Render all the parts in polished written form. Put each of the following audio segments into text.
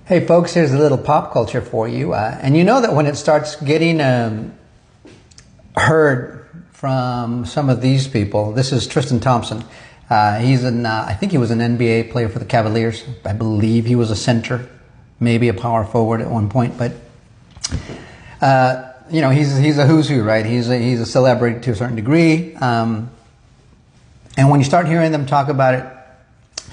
Hey folks, here's a little pop culture for you. And you know that when it starts getting heard from some of these people, this is Tristan Thompson. I think he was an NBA player for the Cavaliers. I believe he was a center, maybe a power forward at one point. But, he's a who's who, right? He's a celebrity to a certain degree. And when you start hearing them talk about it,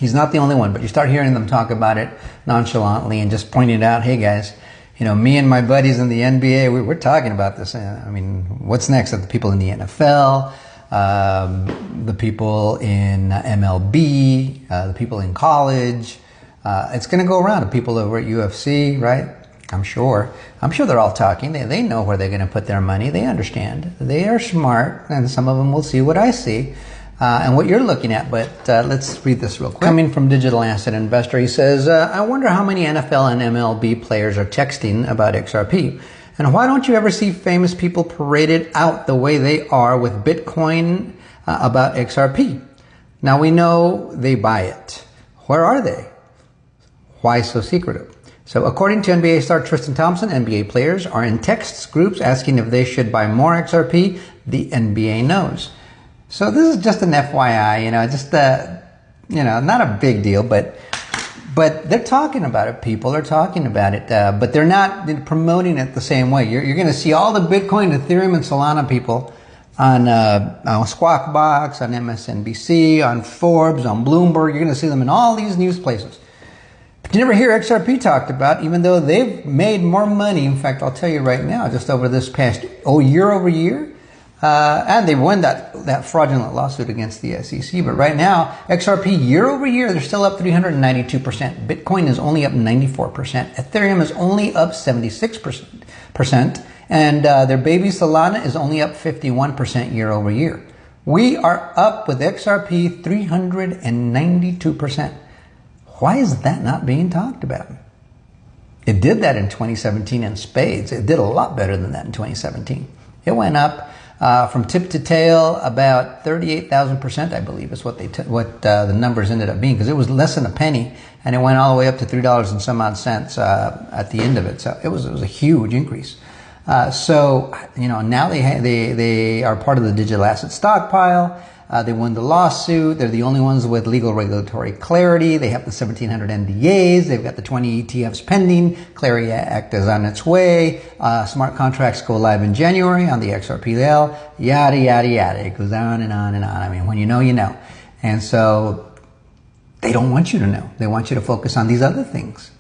he's not the only one, but you start hearing them talk about it nonchalantly and just pointing it out, hey guys, me and my buddies in the NBA, we're talking about this. What's next? The people in the NFL, the people in MLB, the people in college. It's going to go around. The people over at UFC, right? I'm sure they're all talking. They know where they're going to put their money. They understand. They are smart, and some of them will see what I see. And what you're looking at, but let's read this real quick. Coming from Digital Asset Investor, he says, I wonder how many NFL and MLB players are texting about XRP. And why don't you ever see famous people paraded out the way they are with Bitcoin about XRP? Now we know they buy it. Where are they? Why so secretive? So according to NBA star Tristan Thompson, NBA players are in text groups asking if they should buy more XRP. The NBA knows. So this is just an FYI, not a big deal, but they're talking about it. People are talking about it, but they're not promoting it the same way. You're going to see all the Bitcoin, Ethereum, and Solana people on Squawk Box, on MSNBC, on Forbes, on Bloomberg. You're going to see them in all these news places. But you never hear XRP talked about, even though they've made more money. In fact, I'll tell you right now, just over this past year over year. And they won that fraudulent lawsuit against the SEC. But right now, XRP year over year, they're still up 392%. Bitcoin is only up 94%. Ethereum is only up 76%. And their baby Solana is only up 51% year over year. We are up with XRP 392%. Why is that not being talked about? It did that in 2017 in spades. It did a lot better than that in 2017. It went up from tip to tail about 38,000%, I believe, is what the numbers ended up being, because it was less than a penny, and it went all the way up to $3 and some odd cents at the end of it. So it was a huge increase. Now they are part of the digital asset stockpile. They won the lawsuit. They're the only ones with legal regulatory clarity. They have the 1,700 NDAs. They've got the 20 ETFs pending. Clarity Act is on its way. Smart contracts go live in January on the XRPL. Yada, yada, yada. It goes on and on and on. When you know, you know. And so they don't want you to know. They want you to focus on these other things.